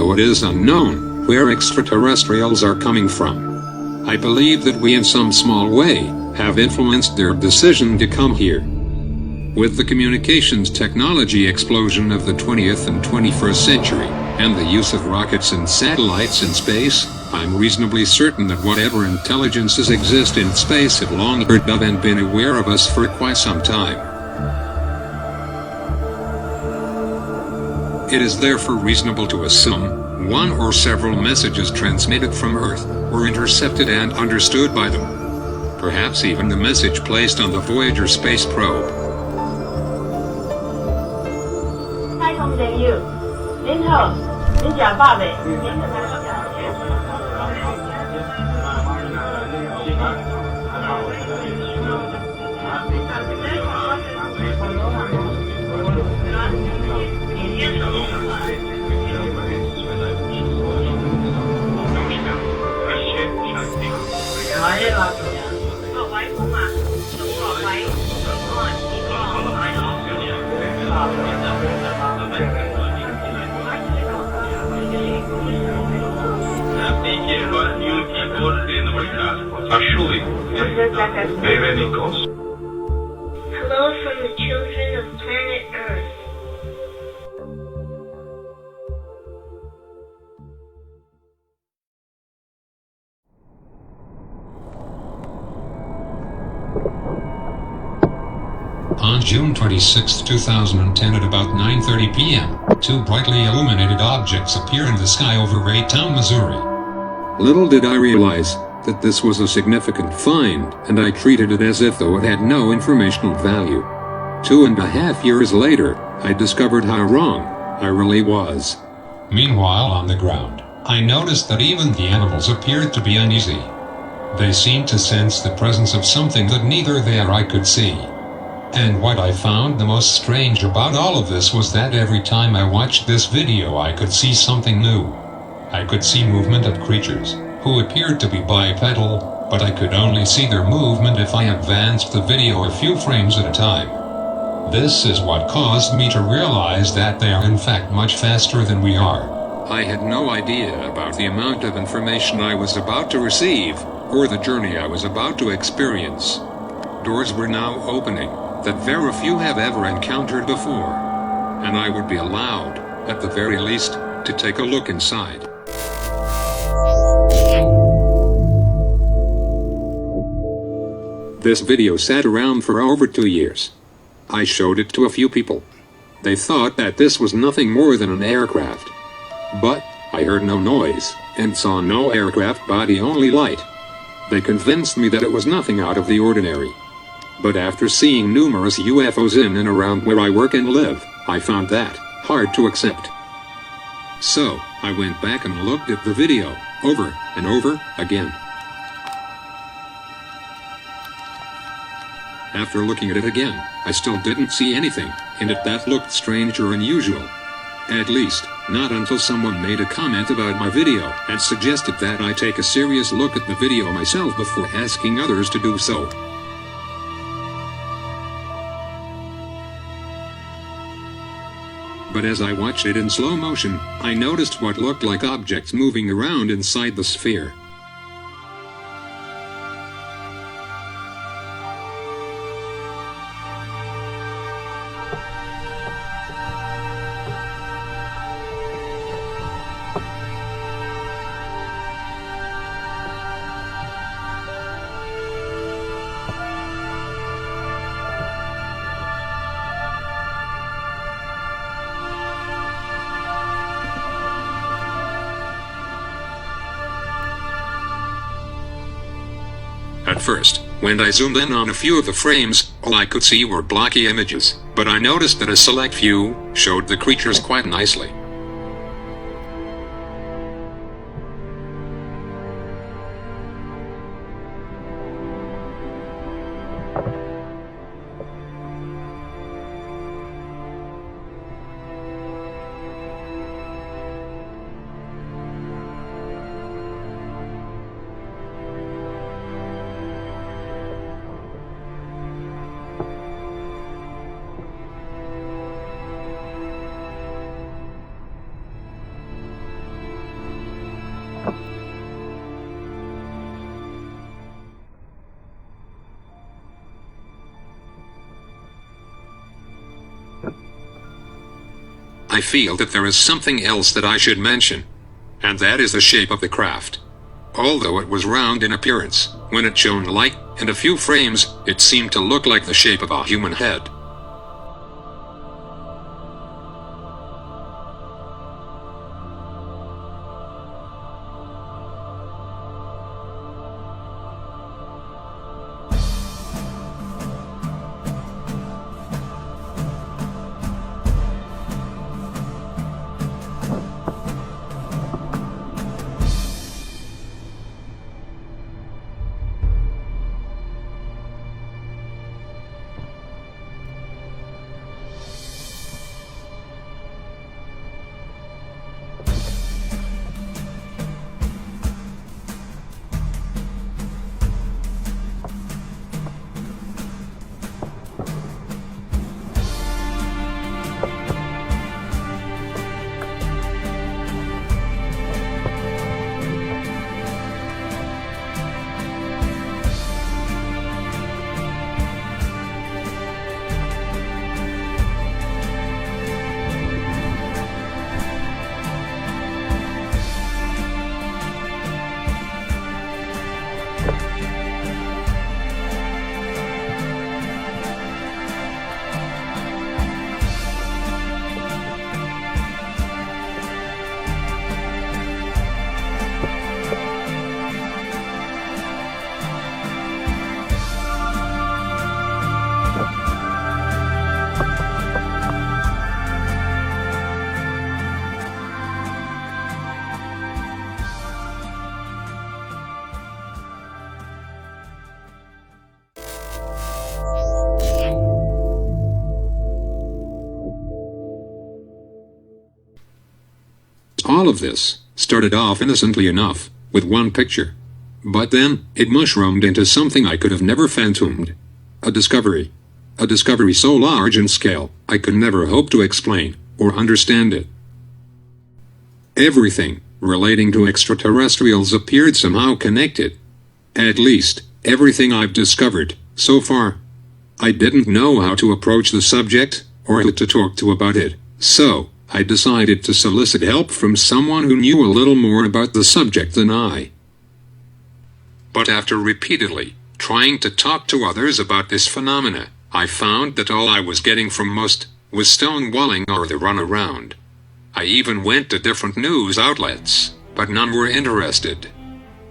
although it is unknown where extraterrestrials are coming from. I believe that we in some small way have influenced their decision to come here. With the communications technology explosion of the 20th and 21st century, and the use of rockets and satellites in space, I'm reasonably certain that whatever intelligences exist in space have long heard of and been aware of us for quite some time. It is therefore reasonable to assume one or several messages transmitted from Earth were intercepted and understood by them. Perhaps even the message placed on the Voyager space probe. 太空朋友，您好，您吃饱未？Hello from the children of planet Earth. On June 26, 2010 at about 9:30 p.m., two brightly illuminated objects appear in the sky over Raytown, Missouri. Little did I realize that this was a significant find, and I treated it as if though it had no informational value. 2.5 years later, I discovered how wrong I really was. Meanwhile, on the ground, I noticed that even the animals appeared to be uneasy. They seemed to sense the presence of something that neither they or I could see. And what I found the most strange about all of this was that every time I watched this video I could see something new. I could see movement of creatures, who appeared to be bipedal, but I could only see their movement if I advanced the video a few frames at a time. This is what caused me to realize that they are in fact much faster than we are. I had no idea about the amount of information I was about to receive, or the journey I was about to experience. Doors were now opening that very few have ever encountered before, and I would be allowed, at the very least, to take a look inside. This video sat around for over 2 years. I showed it to a few people. They thought that this was nothing more than an aircraft. But I heard no noise, and saw no aircraft body, only light. They convinced me that it was nothing out of the ordinary. But after seeing numerous UFOs in and around where I work and live, I found that hard to accept. So, I went back and looked at the video, over and over again. After looking at it again, I still didn't see anything in it that looked strange or unusual. At least, not until someone made a comment about my video and suggested that I take a serious look at the video myself before asking others to do so. But as I watched it in slow motion, I noticed what looked like objects moving around inside the sphere. At first, when I zoomed in on a few of the frames, all I could see were blocky images, but I noticed that a select few showed the creatures quite nicely. I feel that there is something else that I should mention. And that is the shape of the craft. Although it was round in appearance, when it shone light, in a few frames, it seemed to look like the shape of a human head. All of this started off innocently enough, with one picture. But then, it mushroomed into something I could have never fathomed. A discovery. A discovery so large in scale, I could never hope to explain, or understand it. Everything relating to extraterrestrials appeared somehow connected. At least, everything I've discovered, so far. I didn't know how to approach the subject, or who to talk to about it, so I decided to solicit help from someone who knew a little more about the subject than I. But after repeatedly trying to talk to others about this phenomena, I found that all I was getting from most was stonewalling or the runaround. I even went to different news outlets, but none were interested.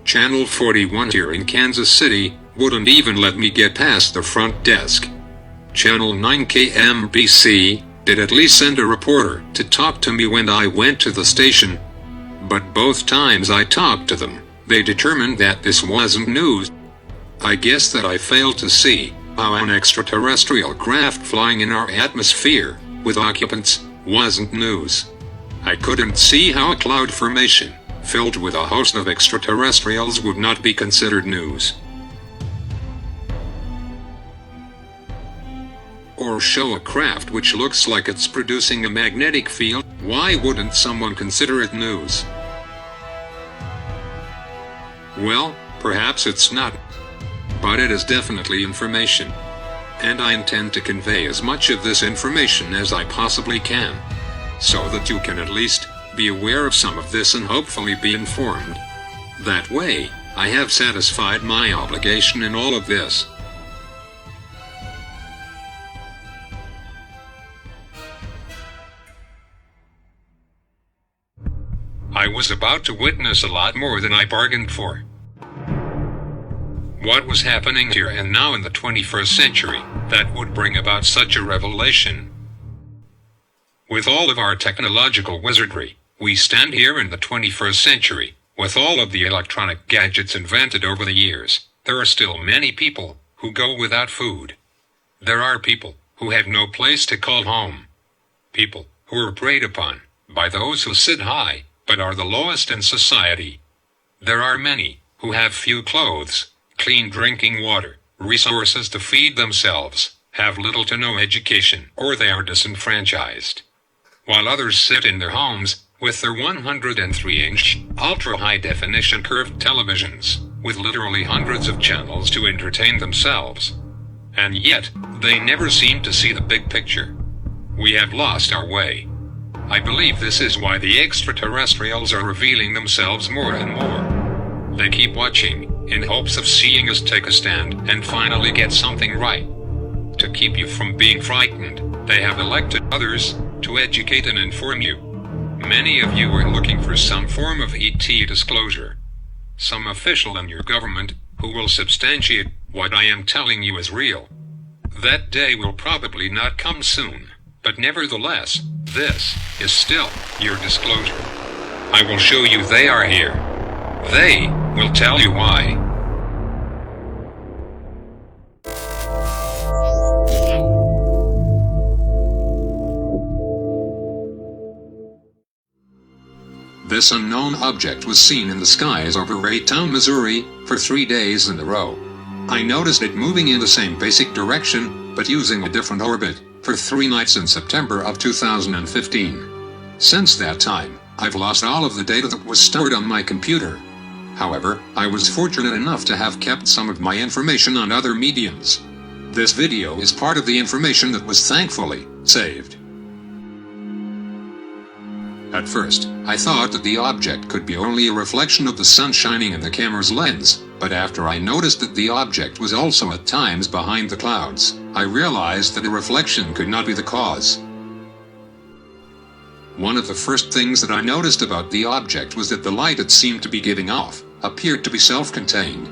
Channel 41 here in Kansas City wouldn't even let me get past the front desk. Channel 9 KMBC did at least send a reporter to talk to me when I went to the station. But both times I talked to them, they determined that this wasn't news. I guess that I failed to see how an extraterrestrial craft flying in our atmosphere, with occupants, wasn't news. I couldn't see how a cloud formation, filled with a host of extraterrestrials, would not be considered news. Or show a craft which looks like it's producing a magnetic field, why wouldn't someone consider it news? Well, perhaps it's not. But it is definitely information. And I intend to convey as much of this information as I possibly can, so that you can at least be aware of some of this and hopefully be informed. That way, I have satisfied my obligation in all of this. I was about to witness a lot more than I bargained for. What was happening here and now in the 21st century that would bring about such a revelation? With all of our technological wizardry, we stand here in the 21st century, with all of the electronic gadgets invented over the years. There are still many people who go without food. There are people who have no place to call home. People who are preyed upon by those who sit high but are the lowest in society. There are many who have few clothes, clean drinking water, resources to feed themselves, have little to no education, or they are disenfranchised. While others sit in their homes with their 103-inch, ultra-high-definition curved televisions, with literally hundreds of channels to entertain themselves. And yet, they never seem to see the big picture. We have lost our way. I believe this is why the extraterrestrials are revealing themselves more and more. They keep watching, in hopes of seeing us take a stand and finally get something right. To keep you from being frightened, they have elected others to educate and inform you. Many of you are looking for some form of ET disclosure. Some official in your government who will substantiate what I am telling you is real. That day will probably not come soon, but nevertheless, this is still your disclosure. I will show you they are here. They will tell you why. This unknown object was seen in the skies over Raytown, Missouri, for 3 days in a row. I noticed it moving in the same basic direction, but using a different orbit, for 3 nights in September of 2015. Since that time, I've lost all of the data that was stored on my computer. However, I was fortunate enough to have kept some of my information on other mediums. This video is part of the information that was thankfully saved. At first, I thought that the object could be only a reflection of the sun shining in the camera's lens, but after I noticed that the object was also at times behind the clouds, I realized that a reflection could not be the cause. One of the first things that I noticed about the object was that the light it seemed to be giving off appeared to be self-contained.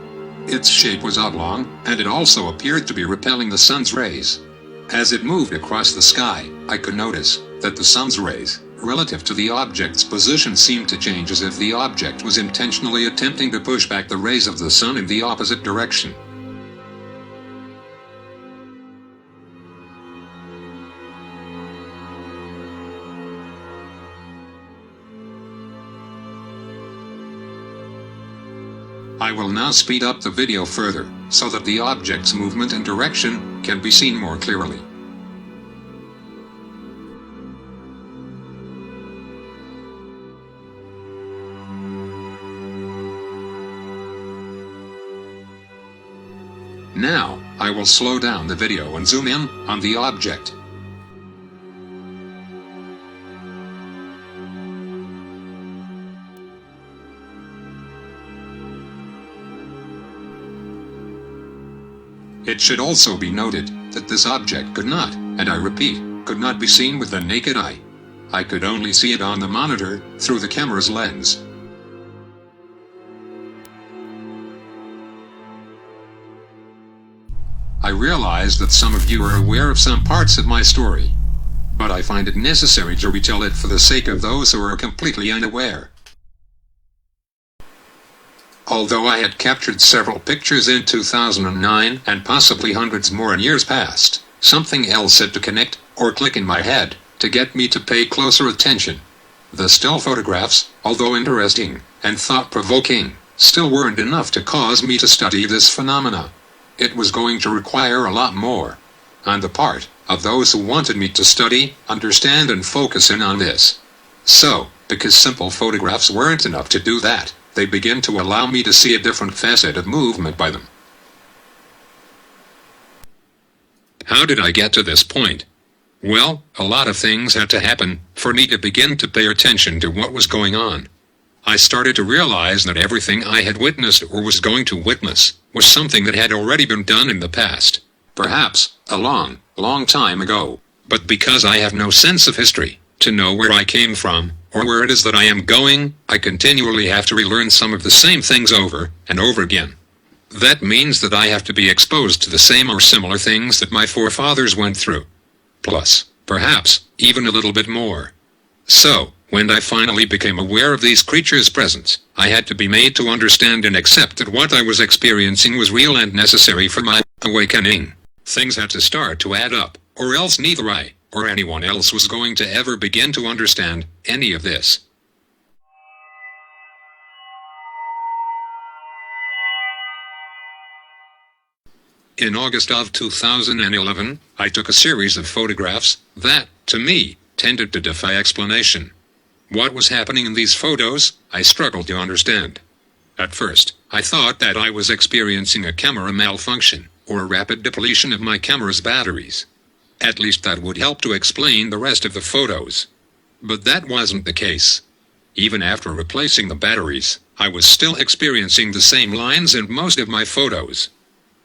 Its shape was oblong, and it also appeared to be repelling the sun's rays. As it moved across the sky, I could notice that the sun's rays, relative to the object's position, seemed to change as if the object was intentionally attempting to push back the rays of the sun in the opposite direction. I will now speed up the video further, so that the object's movement and direction can be seen more clearly. Now, I will slow down the video and zoom in on the object. It should also be noted that this object could not, and I repeat, could not be seen with the naked eye. I could only see it on the monitor through the camera's lens. I realize that some of you are aware of some parts of my story, but I find it necessary to retell it for the sake of those who are completely unaware. Although I had captured several pictures in 2009 and possibly hundreds more in years past, something else had to connect or click in my head to get me to pay closer attention. The still photographs, although interesting and thought-provoking, still weren't enough to cause me to study this phenomena. It was going to require a lot more on the part of those who wanted me to study, understand, and focus in on this. So, because simple photographs weren't enough to do that, they began to allow me to see a different facet of movement by them. How did I get to this point? Well, a lot of things had to happen for me to begin to pay attention to what was going on. I started to realize that everything I had witnessed or was going to witness was something that had already been done in the past, perhaps a long, long time ago. But because I have no sense of history to know where I came from or where it is that I am going, I continually have to relearn some of the same things over and over again. That means that I have to be exposed to the same or similar things that my forefathers went through. Plus, perhaps, even a little bit more. So, when I finally became aware of these creatures' presence, I had to be made to understand and accept that what I was experiencing was real and necessary for my awakening. Things had to start to add up, or else neither I or anyone else was going to ever begin to understand any of this. In August of 2011, I took a series of photographs that, to me, tended to defy explanation. What was happening in these photos, I struggled to understand. At first, I thought that I was experiencing a camera malfunction, or a rapid depletion of my camera's batteries. At least that would help to explain the rest of the photos. But that wasn't the case. Even after replacing the batteries, I was still experiencing the same lines in most of my photos.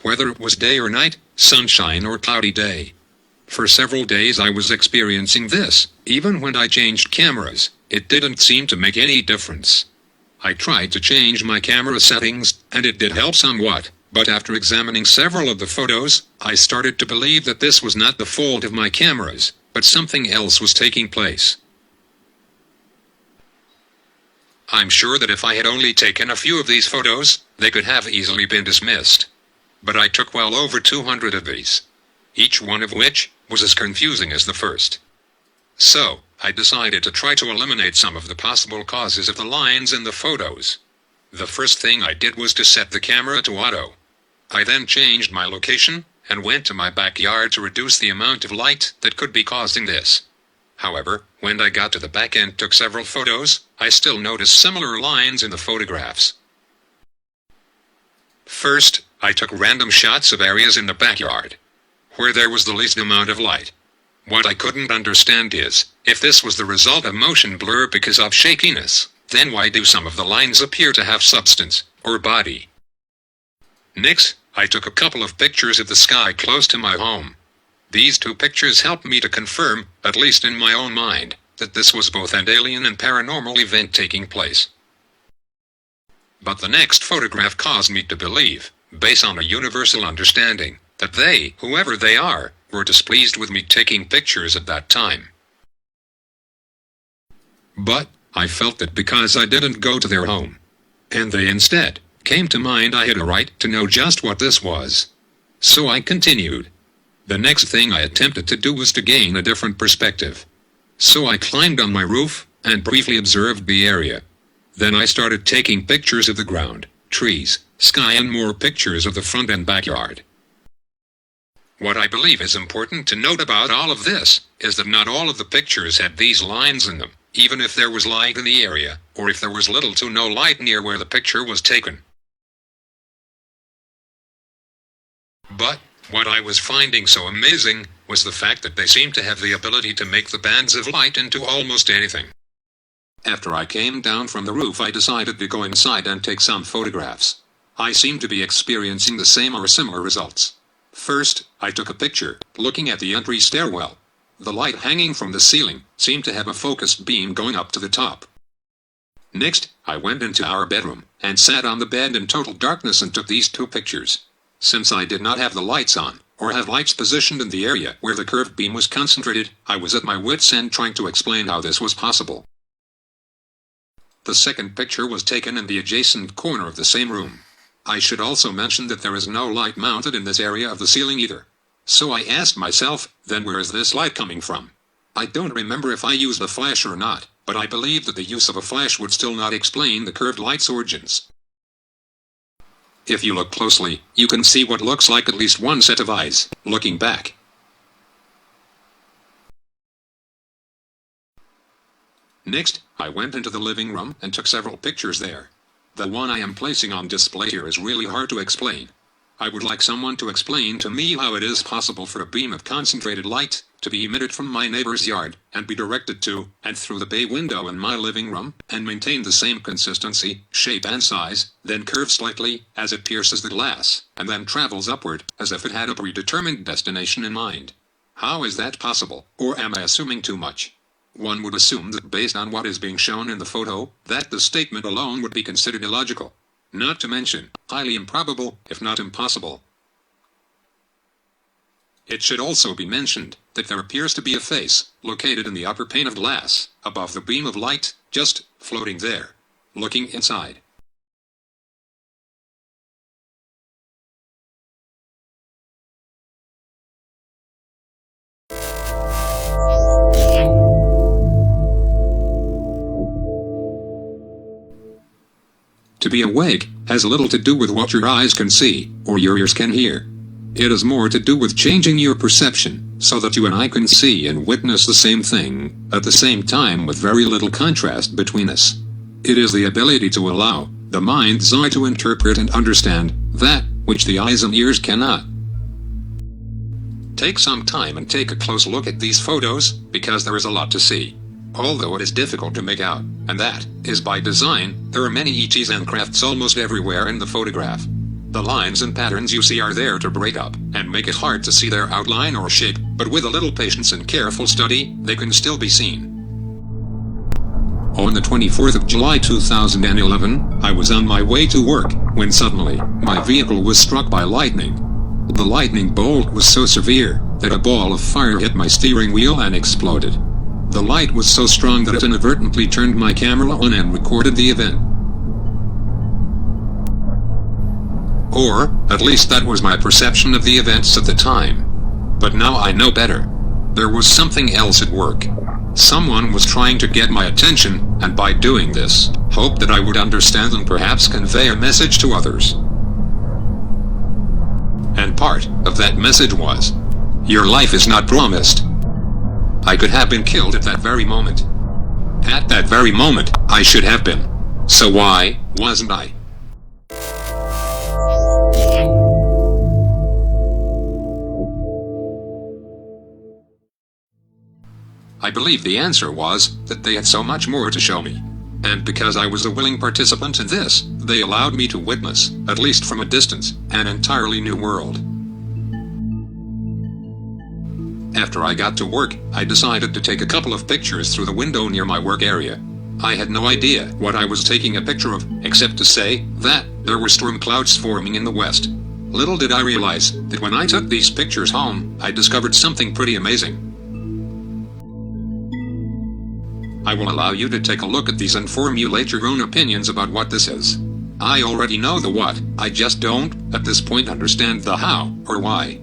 Whether it was day or night, sunshine or cloudy day. For several days I was experiencing this. Even when I changed cameras, it didn't seem to make any difference. I tried to change my camera settings, and it did help somewhat, but after examining several of the photos, I started to believe that this was not the fault of my cameras, but something else was taking place. I'm sure that if I had only taken a few of these photos, they could have easily been dismissed. But I took well over 200 of these, each one of which was as confusing as the first. So, I decided to try to eliminate some of the possible causes of the lines in the photos. The first thing I did was to set the camera to auto. I then changed my location, and went to my backyard to reduce the amount of light that could be causing this. However, when I got to the back and took several photos, I still noticed similar lines in the photographs. First, I took random shots of areas in the backyard, where there was the least amount of light. What I couldn't understand is, if this was the result of motion blur because of shakiness, then why do some of the lines appear to have substance, or body? Next, I took a couple of pictures of the sky close to my home. These two pictures helped me to confirm, at least in my own mind, that this was both an alien and paranormal event taking place. But the next photograph caused me to believe, based on a universal understanding, that they, whoever they are, were displeased with me taking pictures at that time. But I felt that because I didn't go to their home, and they instead came to mine, I had a right to know just what this was. So I continued. The next thing I attempted to do was to gain a different perspective. So I climbed on my roof, and briefly observed the area. Then I started taking pictures of the ground, trees, sky, and more pictures of the front and backyard. What I believe is important to note about all of this, is that not all of the pictures had these lines in them, even if there was light in the area, or if there was little to no light near where the picture was taken. But what I was finding so amazing was the fact that they seemed to have the ability to make the bands of light into almost anything. After I came down from the roof, I decided to go inside and take some photographs. I seemed to be experiencing the same or similar results. First, I took a picture, looking at the entry stairwell. The light hanging from the ceiling seemed to have a focused beam going up to the top. Next, I went into our bedroom, and sat on the bed in total darkness and took these two pictures. Since I did not have the lights on, or have lights positioned in the area where the curved beam was concentrated, I was at my wit's end trying to explain how this was possible. The second picture was taken in the adjacent corner of the same room. I should also mention that there is no light mounted in this area of the ceiling either. So I asked myself, then where is this light coming from? I don't remember if I used a flash or not, but I believe that the use of a flash would still not explain the curved light's origins. If you look closely, you can see what looks like at least one set of eyes, looking back. Next, I went into the living room and took several pictures there. The one I am placing on display here is really hard to explain. I would like someone to explain to me how it is possible for a beam of concentrated light to be emitted from my neighbor's yard and be directed to and through the bay window in my living room and maintain the same consistency, shape, and size, then curve slightly as it pierces the glass, and then travels upward as if it had a predetermined destination in mind. How is that possible, or am I assuming too much? One would assume that based on what is being shown in the photo, that the statement alone would be considered illogical. Not to mention, highly improbable, if not impossible. It should also be mentioned that there appears to be a face, located in the upper pane of glass, above the beam of light, just floating there, looking inside. To be awake has little to do with what your eyes can see, or your ears can hear. It is more to do with changing your perception, so that you and I can see and witness the same thing, at the same time with very little contrast between us. It is the ability to allow the mind's eye to interpret and understand that which the eyes and ears cannot. Take some time and take a close look at these photos, because there is a lot to see. although it is difficult to make out, and that is by design. There are many ETs and crafts almost everywhere in the photograph. The lines and patterns you see are there to break up and make it hard to see their outline or shape, but with a little patience and careful study, they can still be seen. On the 24th of July 2011, I was on my way to work, when suddenly, my vehicle was struck by lightning. The lightning bolt was so severe, that a ball of fire hit my steering wheel and exploded. The light was so strong that it inadvertently turned my camera on and recorded the event. Or, at least that was my perception of the events at the time. But now I know better. There was something else at work. Someone was trying to get my attention, and by doing this, hoped that I would understand and perhaps convey a message to others. And part of that message was, your life is not promised. I could have been killed at that very moment. At that very moment, I should have been. So why wasn't I? I believe the answer was that they had so much more to show me. And because I was a willing participant in this, they allowed me to witness, at least from a distance, an entirely new world. After I got to work, I decided to take a couple of pictures through the window near my work area. I had no idea what I was taking a picture of, except to say that there were storm clouds forming in the west. Little did I realize that when I took these pictures home, I discovered something pretty amazing. I will allow you to take a look at these and formulate your own opinions about what this is. I already know the what, I just don't, at this point, understand the how, or why.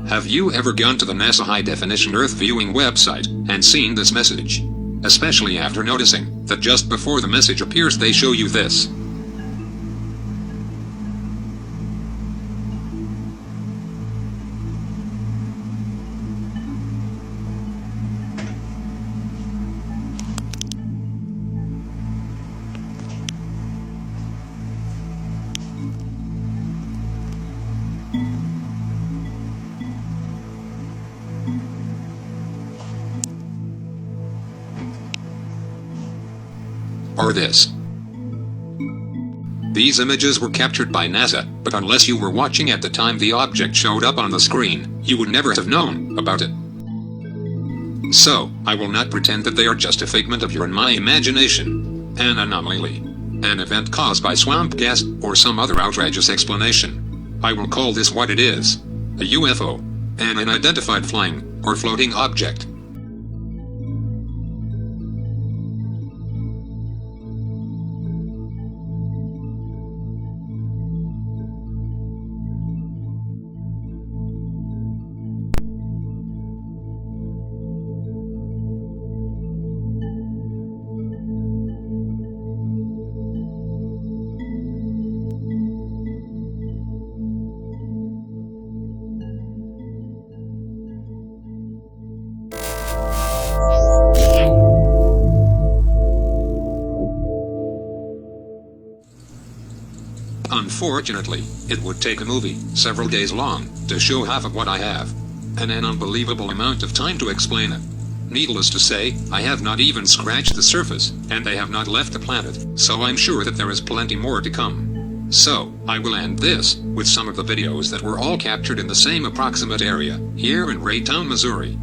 Have you ever gone to the NASA high-definition Earth viewing website and seen this message? Especially after noticing that just before the message appears they show you this. Or this. These images were captured by NASA, but unless you were watching at the time the object showed up on the screen, you would never have known about it. So, I will not pretend that they are just a figment of your and my imagination, an anomaly, an event caused by swamp gas, or some other outrageous explanation. I will call this what it is: a UFO, an unidentified flying or floating object. Unfortunately, it would take a movie, several days long, to show half of what I have. And an unbelievable amount of time to explain it. Needless to say, I have not even scratched the surface, and they have not left the planet, so I'm sure that there is plenty more to come. So, I will end this with some of the videos that were all captured in the same approximate area, here in Raytown, Missouri.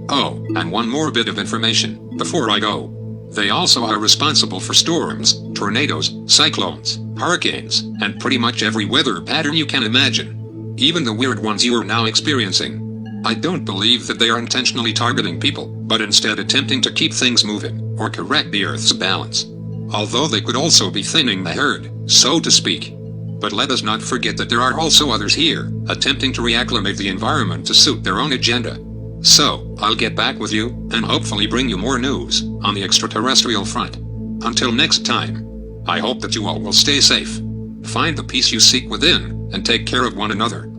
Oh, and one more bit of information before I go. They also are responsible for storms, tornadoes, cyclones, hurricanes, and pretty much every weather pattern you can imagine. Even the weird ones you are now experiencing. I don't believe that they are intentionally targeting people, but instead attempting to keep things moving, or correct the Earth's balance. Although they could also be thinning the herd, so to speak. But let us not forget that there are also others here, attempting to reacclimate the environment to suit their own agenda. So, I'll get back with you, and hopefully bring you more news on the extraterrestrial front. Until next time, I hope that you all will stay safe, find the peace you seek within, and take care of one another.